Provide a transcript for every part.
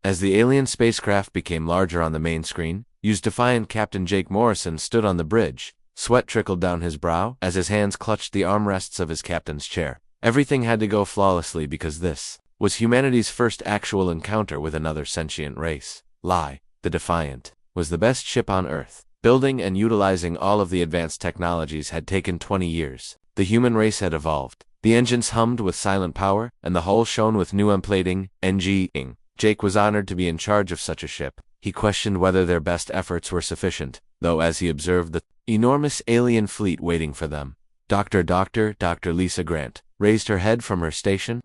As the alien spacecraft became larger on the main screen, used defiant Captain Jake Morrison stood on the bridge. Sweat trickled down his brow as his hands clutched the armrests of his captain's chair. Everything had to go flawlessly because this was humanity's first actual encounter with another sentient race. Lie, the Defiant, was the best ship on Earth. Building and utilizing all of the advanced technologies had taken 20 years. The human race had evolved. The engines hummed with silent power, and the hull shone with new emplating, NG-ing. Jake was honored to be in charge of such a ship. He questioned whether their best efforts were sufficient, though as he observed the enormous alien fleet waiting for them. Dr. Lisa Grant raised her head from her station,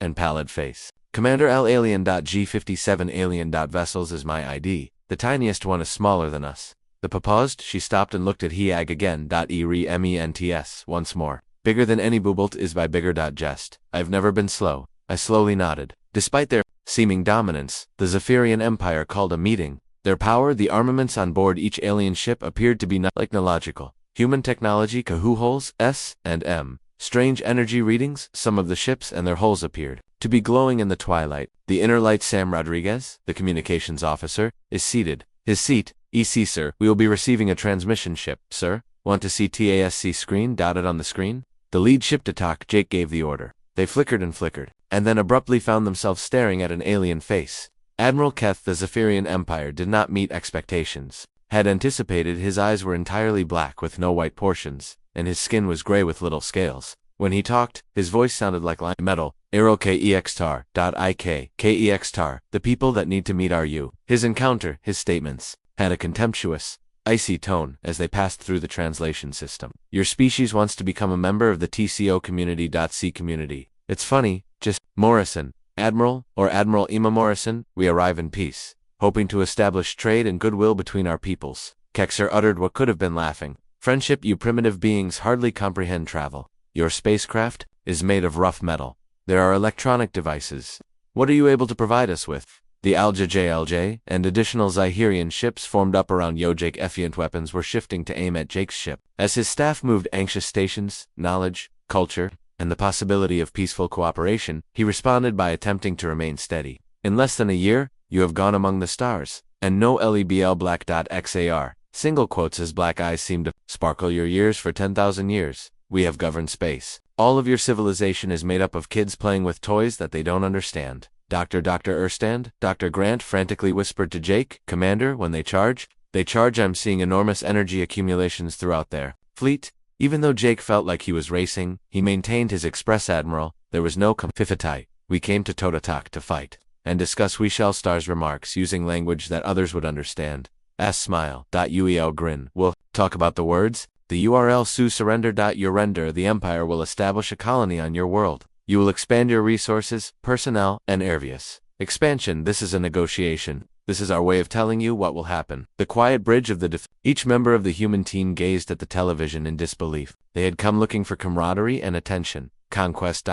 and pallid face. Commander L Alien G57 Alien Vessels is my ID. The tiniest one is smaller than us. The paused, she stopped and looked at Hiag again. MENTS once more. Bigger than any boobolt is by bigger. Jest. I've never been slow. I slowly nodded. Despite their seeming dominance, the Zephyrian Empire called a meeting. Their power, the armaments on board each alien ship appeared to be not technological. Human technology, Kahoo holes, S and M. Strange energy readings, some of the ships and their hulls appeared to be glowing in the twilight. The inner light. Sam Rodriguez, the communications officer, is seated. His seat, EC sir, we will be receiving a transmission ship, sir. Want to see TASC screen dotted on the screen? The lead ship to talk. Jake gave the order. They flickered and flickered, and then abruptly found themselves staring at an alien face. Admiral Keth, the Zephyrian Empire, did not meet expectations. Had anticipated, his eyes were entirely black with no white portions, and his skin was gray with little scales. When he talked, his voice sounded like metal. Aero KEXTAR. KEXTAR. The people that need to meet are you. His encounter, his statements, had a contemptuous, icy tone as they passed through the translation system. Your species wants to become a member of the TCO community. C community. It's funny, just Morrison, Admiral, or Admiral Emma Morrison, we arrive in peace, hoping to establish trade and goodwill between our peoples. Kexer uttered what could have been laughing. Friendship, you primitive beings hardly comprehend travel. Your spacecraft is made of rough metal. There are electronic devices. What are you able to provide us with? The Alja JLJ and additional Zahirian ships formed up around Jake. Efficient weapons were shifting to aim at Jake's ship. As his staff moved anxious stations, knowledge, culture, and the possibility of peaceful cooperation, he responded by attempting to remain steady. In less than a year, you have gone among the stars, and no LEBL black.xar. Single quotes as black eyes seem to sparkle your years for 10,000 years. We have governed space. All of your civilization is made up of kids playing with toys that they don't understand. Dr. Erstand, Dr. Grant frantically whispered to Jake, Commander, when they charge, I'm seeing enormous energy accumulations throughout their fleet. Even though Jake felt like he was racing, he maintained his express. Admiral, there was no fifitai. We came to Tototak to fight and discuss We Shall Stars remarks using language that others would understand. S smile. Uel grin. We'll talk about the words. The URL Su surrender. You render. The Empire will establish a colony on your world. You will expand your resources, personnel, and airvius. Expansion. This is a negotiation. This is our way of telling you what will happen. The quiet bridge of the Each member of the human team gazed at the television in disbelief. They had come looking for camaraderie and attention. Conquest.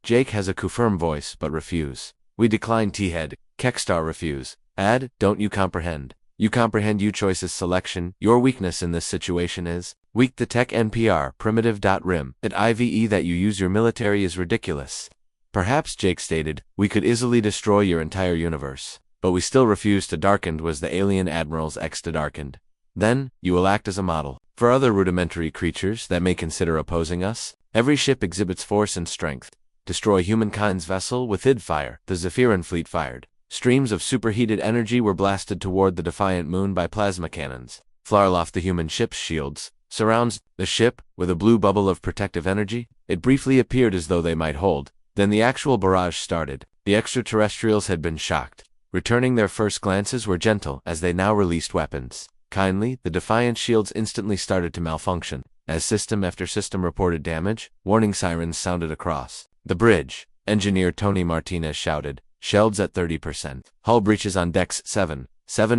Jake has a confirm voice, but refuse. We decline. T-head. Kextar refuse. Add, don't you comprehend? You comprehend. You choices selection. Your weakness in this situation is weak. The tech NPR primitive.rim at IVE that you use your military is ridiculous. Perhaps, Jake stated, we could easily destroy your entire universe, but we still refuse to. Darkened was the alien admiral's ex to Darkened. Then, you will act as a model for other rudimentary creatures that may consider opposing us. Every ship exhibits force and strength. Destroy humankind's vessel with id fire. The Zephyrian fleet fired. Streams of superheated energy were blasted toward the defiant moon by plasma cannons. Flarloff, the human ship's shields, surrounds the ship with a blue bubble of protective energy. It briefly appeared as though they might hold. Then the actual barrage started. The extraterrestrials had been shocked. Returning, their first glances were gentle as they now released weapons. Kindly, the defiant shields instantly started to malfunction. As system after system reported damage, warning sirens sounded across the bridge. Engineer Tony Martinez shouted, Shelds at 30%. Hull breaches on decks 7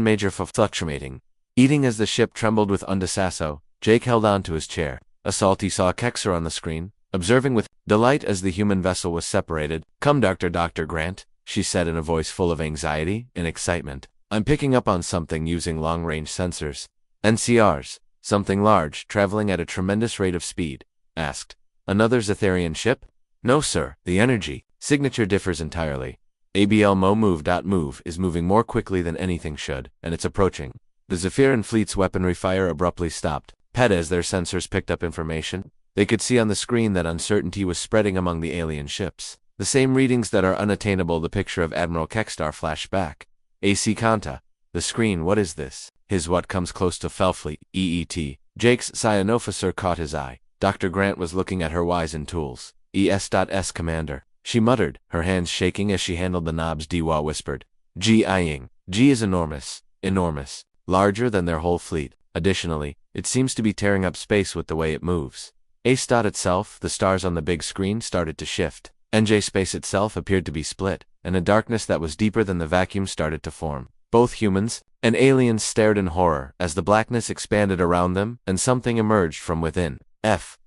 major fluctuating. Eating as the ship trembled with undesasso, Jake held on to his chair. Assault. He saw Kexer on the screen, observing with delight as the human vessel was separated. Come, Dr. Grant, she said in a voice full of anxiety and excitement. I'm picking up on something using long-range sensors. NCRs. Something large, traveling at a tremendous rate of speed. Asked. Another Zetharian ship? No, sir. The energy signature differs entirely. ABL is moving more quickly than anything should, and it's approaching. The Zephyrin fleet's weaponry fire abruptly stopped. As their sensors picked up information, they could see on the screen that uncertainty was spreading among the alien ships. The same readings that are unattainable. The picture of Admiral Kekstar flashed back. AC Kanta. The screen, what is this? His what comes close to Fellfleet, EET. Jake's scion officer caught his eye. Dr. Grant was looking at her wizened tools. ES.S Commander. She muttered, her hands shaking as she handled the knobs. Diwa whispered. G-ing. G is enormous. Enormous. Larger than their whole fleet. Additionally, it seems to be tearing up space with the way it moves. A-Stot itself, the stars on the big screen, started to shift. NJ space itself appeared to be split, and a darkness that was deeper than the vacuum started to form. Both humans and aliens stared in horror as the blackness expanded around them and something emerged from within.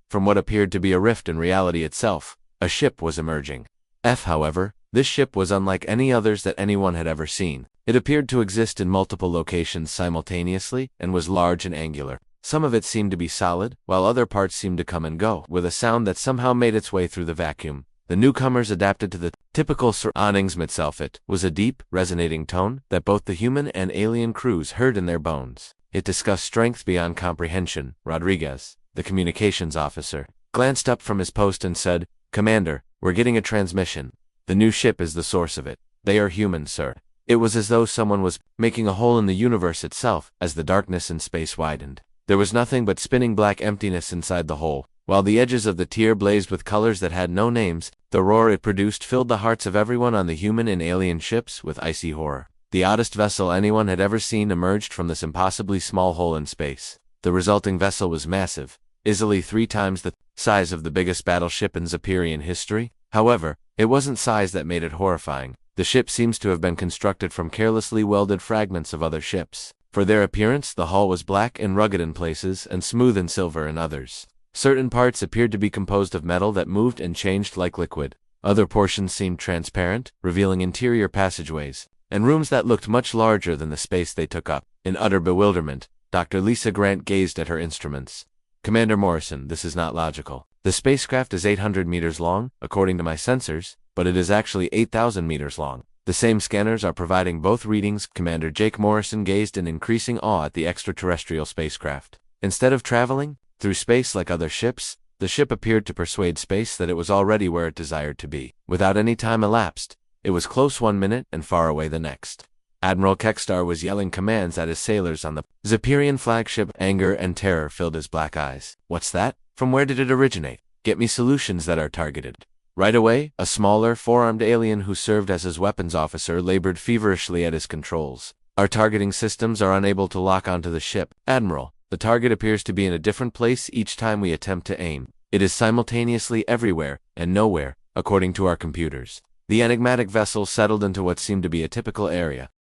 From what appeared to be a rift in reality itself, a ship was emerging. However, this ship was unlike any others that anyone had ever seen. It appeared to exist in multiple locations simultaneously and was large and angular. Some of it seemed to be solid, while other parts seemed to come and go, with a sound that somehow made its way through the vacuum. The newcomers adapted to the typical surroundings. Itself it was a deep, resonating tone that both the human and alien crews heard in their bones. It discussed strength beyond comprehension. Rodriguez, the communications officer, glanced up from his post and said, "Commander, we're getting a transmission. The new ship is the source of it. They are human, sir." It was as though someone was making a hole in the universe itself as the darkness in space widened. There was nothing but spinning black emptiness inside the hole. While the edges of the tier blazed with colors that had no names, the roar it produced filled the hearts of everyone on the human and alien ships with icy horror. The oddest vessel anyone had ever seen emerged from this impossibly small hole in space. The resulting vessel was massive, easily 3 times the size of the biggest battleship in Zephyrian history. However, it wasn't size that made it horrifying. The ship seems to have been constructed from carelessly welded fragments of other ships. For their appearance, the hull was black and rugged in places and smooth and silver in others. Certain parts appeared to be composed of metal that moved and changed like liquid. Other portions seemed transparent, revealing interior passageways, and rooms that looked much larger than the space they took up. In utter bewilderment, Dr. Lisa Grant gazed at her instruments. "Commander Morrison, this is not logical. The spacecraft is 800 meters long, according to my sensors, but it is actually 8,000 meters long. The same scanners are providing both readings." Commander Jake Morrison gazed in increasing awe at the extraterrestrial spacecraft. Instead of traveling through space like other ships, the ship appeared to persuade space that it was already where it desired to be. Without any time elapsed, it was close 1 minute and far away the next. Admiral Kekstar was yelling commands at his sailors on the Zephyrian flagship. Anger and terror filled his black eyes. "What's that? From where did it originate? Get me solutions that are targeted." Right away, a smaller, 4-armed alien who served as his weapons officer labored feverishly at his controls. "Our targeting systems are unable to lock onto the ship, Admiral. The target appears to be in a different place each time we attempt to aim. It is simultaneously everywhere and nowhere, according to our computers." The enigmatic vessel settled into what seemed to be a typical area.